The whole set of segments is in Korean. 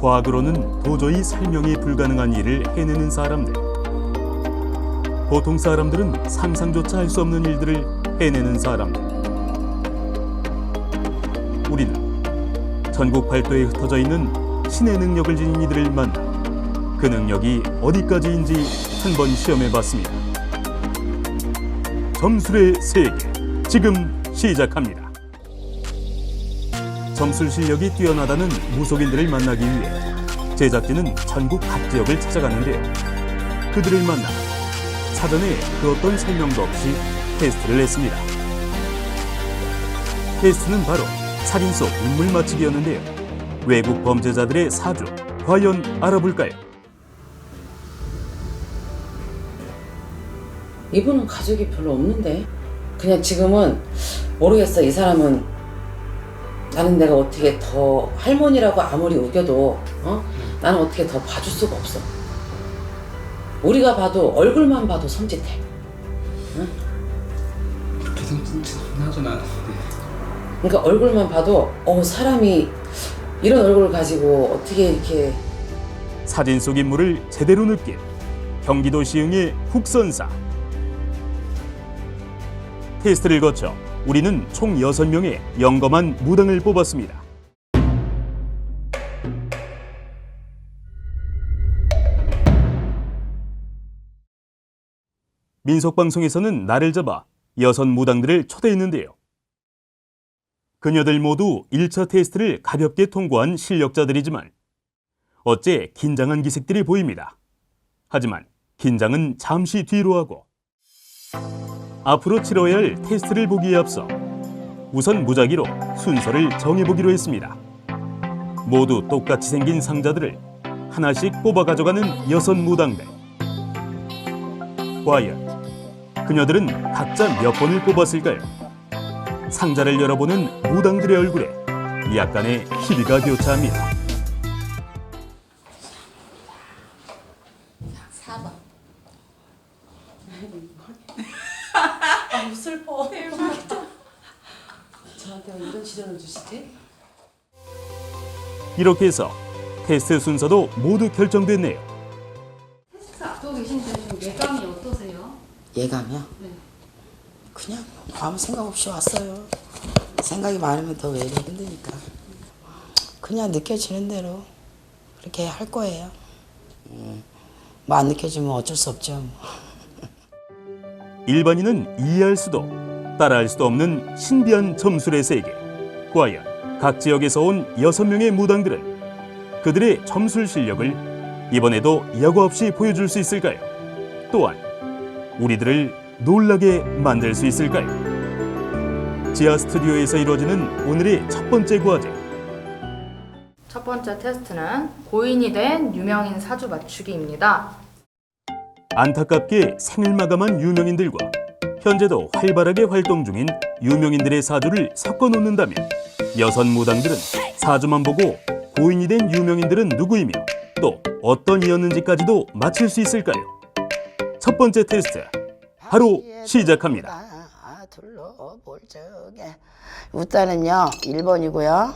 과학으로는 도저히 설명이 불가능한 일을 해내는 사람들. 보통 사람들은 상상조차 할 수 없는 일들을 해내는 사람들. 우리는 전국 팔도에 흩어져 있는 신의 능력을 지닌 이들을 만나 그 능력이 어디까지인지 한번 시험해봤습니다. 점술의 세계, 지금 시작합니다. 점술 실력이 뛰어나다는 무속인들을 만나기 위해 제작진은 전국 각 지역을 찾아갔는데요. 그들을 만나 사전에 그 어떤 설명도 없이 테스트를 했습니다. 테스트는 바로 살인 속 인물 맞추기였는데요. 외국 범죄자들의 사주, 과연 알아볼까요? 이분은 가족이 별로 없는데 그냥 지금은 모르겠어. 이 사람은 나는 내가 어떻게 더 할머니라고 아무리 우겨도 나는 어떻게 더 봐줄 수가 없어. 우리가 봐도 얼굴만 봐도 섬찟해. 응? 그렇게 생각하진 않았는데. 그러니까 얼굴만 봐도 사람이 이런 얼굴을 가지고 어떻게 이렇게. 사진 속 인물을 제대로 느낀 경기도 시흥의 국선사. 테스트를 거쳐 우리는 총 6명의 영검한 무당을 뽑았습니다. 민속방송에서는 나를 잡아 6 무당들을 초대했는데요. 그녀들 모두 1차 테스트를 가볍게 통과한 실력자들이지만 어째 긴장한 기색들이 보입니다. 하지만 긴장은 잠시 뒤로 하고 앞으로 치러야 할 테스트를 보기에 앞서 우선 무작위로 순서를 정해보기로 했습니다. 모두 똑같이 생긴 상자들을 하나씩 뽑아 가져가는 6 무당들. 과연 그녀들은 각자 몇 번을 뽑았을까요? 상자를 열어보는 무당들의 얼굴에 약간의 희비가 교차합니다. 4번. 슬퍼. 저한테 이런 시련을 주시지? 이렇게 해서 테스트 순서도 모두 결정됐네요. 테스트 앞두고 계신데 좀 예감이 어떠세요? 예감이요? 네. 그냥 아무 생각 없이 왔어요. 생각이 많으면 더 왜 이래 힘드니까. 그냥 느껴지는 대로 그렇게 할 거예요. 뭐 안 느껴지면 어쩔 수 없죠. 일반인은 이해할 수도 따라할 수도 없는 신비한 점술의 세계. 과연 각 지역에서 온 6명의 무당들은 그들의 점술 실력을 이번에도 여과 없이 보여줄 수 있을까요? 또한 우리들을 놀라게 만들 수 있을까요? 지하 스튜디오에서 이루어지는 오늘의 첫 번째 과제. 첫 번째 테스트는 고인이 된 유명인 사주 맞추기입니다. 안타깝게 생을 마감한 유명인들과 현재도 활발하게 활동 중인 유명인들의 사주를 섞어 놓는다면 6 무당들은 사주만 보고 고인이 된 유명인들은 누구이며 또 어떤 이였는지까지도 맞힐 수 있을까요? 첫 번째 테스트 바로 시작합니다. 둘러볼 적에 웃다는요 1번이고요.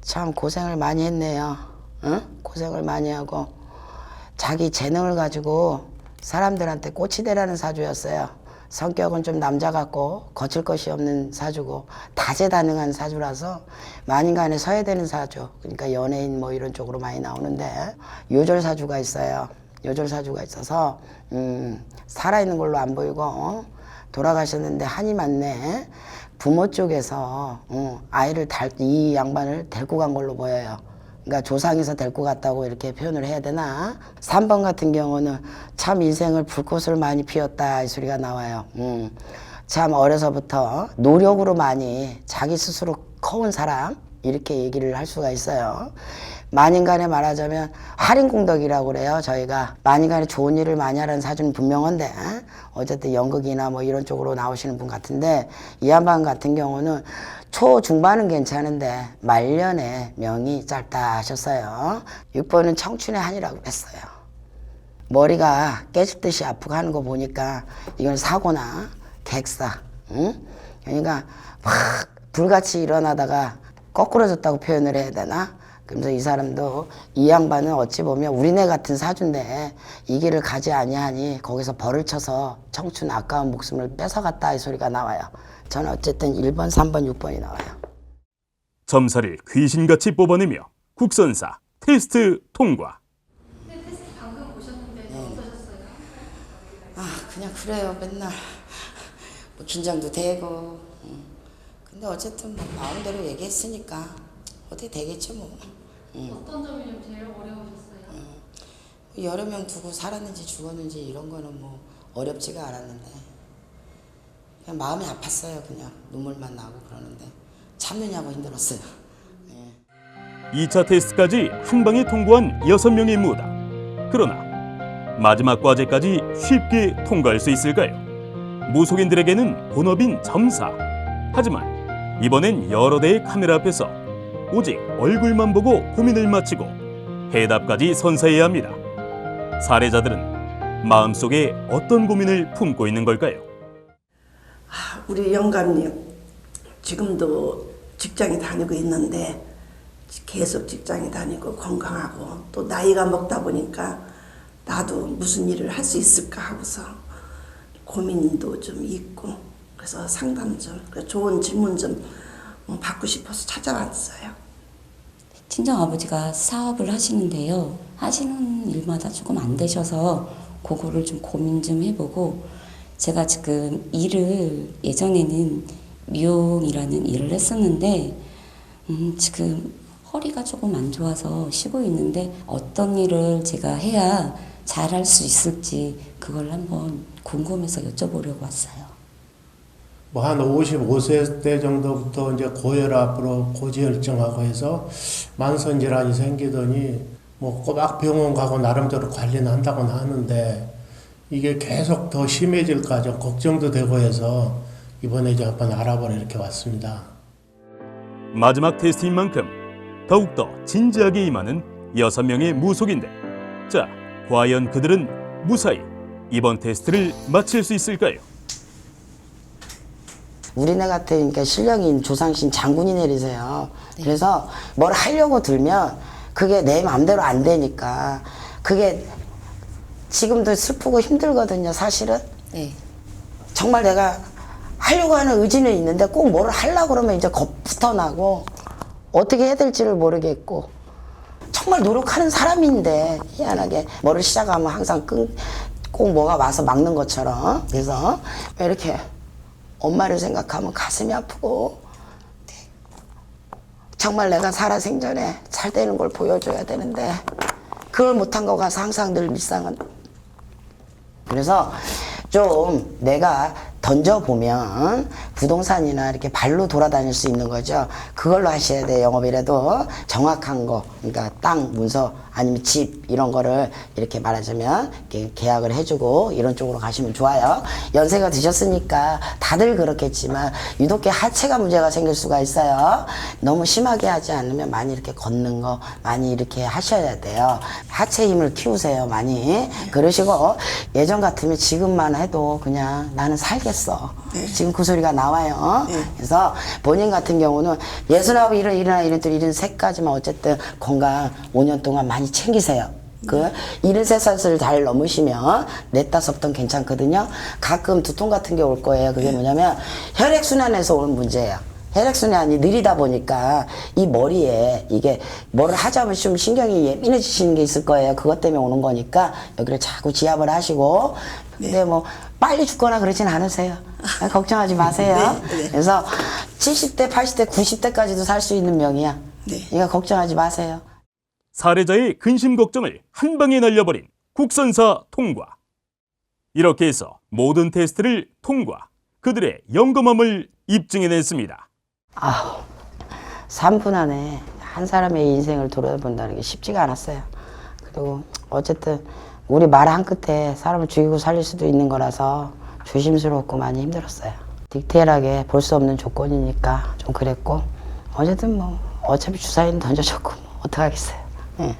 참 고생을 많이 했네요. 응? 고생을 많이 하고 자기 재능을 가지고 사람들한테 꽃이 되라는 사주였어요. 성격은 좀 남자 같고 거칠 것이 없는 사주고 다재다능한 사주라서 만인간에 서야 되는 사주. 그러니까 연예인 뭐 이런 쪽으로 많이 나오는데 요절 사주가 있어요. 요절 사주가 있어서 살아있는 걸로 안 보이고 돌아가셨는데 한이 많네. 부모 쪽에서 아이를 이 양반을 데리고 간 걸로 보여요. 그러니까 조상에서 데리고 갔다고 이렇게 표현을 해야 되나? 3번 같은 경우는 참 인생을 불꽃을 많이 피웠다 이 소리가 나와요. 참 어려서부터 노력으로 많이 자기 스스로 커온 사람 이렇게 얘기를 할 수가 있어요. 만인간에 말하자면 할인공덕이라고 그래요. 저희가 만인간에 좋은 일을 많이 하라는 사주는 분명한데 어쨌든 연극이나 뭐 이런 쪽으로 나오시는 분 같은데 이 양반 같은 경우는 초중반은 괜찮은데 말년에 명이 짧다 하셨어요. 6번은 청춘의 한이라고 그랬어요. 머리가 깨질 듯이 아프고 하는 거 보니까 이건 사고나 객사, 응? 그러니까 막 불같이 일어나다가 거꾸로 줬다고 표현을 해야 되나? 그래서 이 사람도 이 양반은 어찌 보면 우리네 같은 사주인데 이 길을 가지 아니하니 거기서 벌을 쳐서 청춘 아까운 목숨을 뺏어갔다 이 소리가 나와요. 저는 어쨌든 1번, 3번, 6번이 나와요. 점사를 귀신같이 뽑아내며 국선사 테스트 통과. 테스트 방금 보셨는데 어떠셨어요? 아 그냥 그래요. 맨날 뭐 긴장도 되고 근데 어쨌든 뭐 마음대로 얘기했으니까 어떻게 되겠죠 뭐. 어떤 점이 좀 제일 어려우셨어요? 여러 명 두고 살았는지 죽었는지 이런 거는 뭐 어렵지가 않았는데 그냥 마음이 아팠어요. 그냥 눈물만 나고 그러는데 참느냐고 힘들었어요. 예. 2차 테스트까지 한 방에 통과한 6명의 무당. 그러나 마지막 과제까지 쉽게 통과할 수 있을까요? 무속인들에게는 본업인 점사. 하지만 이번엔 여러 대의 카메라 앞에서 오직 얼굴만 보고 고민을 마치고 해답까지 선사해야 합니다. 사례자들은 마음속에 어떤 고민을 품고 있는 걸까요? 우리 영감님 지금도 직장에 다니고 있는데 계속 직장에 다니고 건강하고 또 나이가 먹다 보니까 나도 무슨 일을 할 수 있을까 하고서 고민도 좀 있고 그래서 상담 좀 좋은 질문 좀 받고 싶어서 찾아왔어요. 친정아버지가 사업을 하시는데요. 하시는 일마다 조금 안 되셔서 그거를 좀 고민 좀 해보고 제가 지금 일을 예전에는 미용이라는 일을 했었는데 지금 허리가 조금 안 좋아서 쉬고 있는데 어떤 일을 제가 해야 잘할 수 있을지 그걸 한번 궁금해서 여쭤보려고 왔어요. 뭐 한 55세 때 정도부터 이제 고혈압으로 고지혈증하고 해서 만성 질환이 생기더니 뭐 꼬박 병원 가고 나름대로 관리는 한다고는 하는데 이게 계속 더 심해질까 좀 걱정도 되고 해서 이번에 이제 한번 알아보러 이렇게 왔습니다. 마지막 테스트인 만큼 더욱더 진지하게 임하는 6명의 무속인들. 자, 과연 그들은 무사히 이번 테스트를 마칠 수 있을까요? 우리네 같은 그러니까 실력인 조상신 장군이 내리세요. 그래서 뭘 하려고 들면 그게 내 마음대로 안 되니까 그게 지금도 슬프고 힘들거든요. 사실은. 네. 정말 내가 하려고 하는 의지는 있는데 꼭 뭐를 하려고 그러면 이제 겁부터 나고 어떻게 해야 될지를 모르겠고 정말 노력하는 사람인데 희한하게 뭐를 시작하면 항상 꼭 뭐가 와서 막는 것처럼 그래서 왜 이렇게 엄마를 생각하면 가슴이 아프고 정말 내가 살아생전에 잘 되는 걸 보여줘야 되는데 그걸 못한 거 가서 항상 늘 밀상은 그래서 좀 내가 던져보면 부동산이나 이렇게 발로 돌아다닐 수 있는 거죠. 그걸로 하셔야 돼요. 영업이라도 정확한 거 그러니까 땅 문서 아니면 집 이런 거를 이렇게 말하자면 이렇게 계약을 해주고 이런 쪽으로 가시면 좋아요. 연세가 드셨으니까 다들 그렇겠지만 유독 하체가 문제가 생길 수가 있어요. 너무 심하게 하지 않으면 많이 이렇게 걷는 거 많이 이렇게 하셔야 돼요. 하체 힘을 키우세요. 많이 그러시고 예전 같으면 지금만 해도 그냥 나는 살겠어. 지금 그 소리가 나와요. 그래서 본인 같은 경우는 69, 73까지만 어쨌든 건강 5년 동안 많이 챙기세요. 그 73살을 잘 넘으시면 4, 5번 괜찮거든요. 가끔 두통 같은 게 올 거예요. 그게 뭐냐면 혈액순환에서 오는 문제예요. 혈액순환이 느리다 보니까 이 머리에 이게 뭐를 하자면 좀 신경이 예민해지시는 게 있을 거예요. 그것 때문에 오는 거니까 여기를 자꾸 지압을 하시고 근데 뭐 빨리 죽거나 그러진 않으세요. 걱정하지 마세요. 그래서 70대, 80대, 90대까지도 살 수 있는 명이야. 그러니까 걱정하지 마세요. 사례자의 근심 걱정을 한 방에 날려버린 국선사 통과. 이렇게 해서 모든 테스트를 통과. 그들의 영검함을 입증해냈습니다. 3분 안에 한 사람의 인생을 돌아본다는 게 쉽지가 않았어요. 그리고 어쨌든 우리 말 한 끝에 사람을 죽이고 살릴 수도 있는 거라서 조심스럽고 많이 힘들었어요. 디테일하게 볼 수 없는 조건이니까 좀 그랬고 어쨌든 뭐 어차피 주사위는 던져줬고 뭐 어떡하겠어요. 네.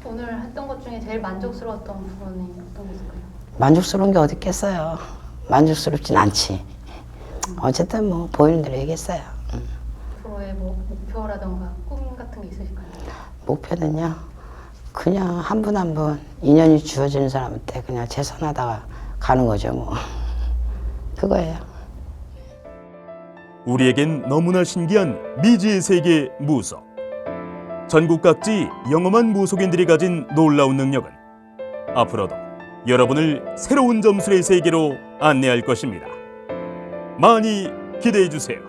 오늘 했던 것 중에 제일 만족스러웠던 부분이 어떤 게 있을까요? 만족스러운 게 어디 있겠어요. 만족스럽진 않지. 어쨌든 뭐 보이는 대로 얘기했어요. 앞으로 앞으로의 뭐 목표라던가 꿈 같은 게 있으실까요? 목표는요. 그냥 한 분 한 분 인연이 주어지는 사람한테 그냥 최선하다가 가는 거죠 뭐. 그거예요. 우리에겐 너무나 신기한 미지의 세계 무속. 전국 각지 영험한 무속인들이 가진 놀라운 능력은 앞으로도 여러분을 새로운 점술의 세계로 안내할 것입니다. 많이 기대해 주세요.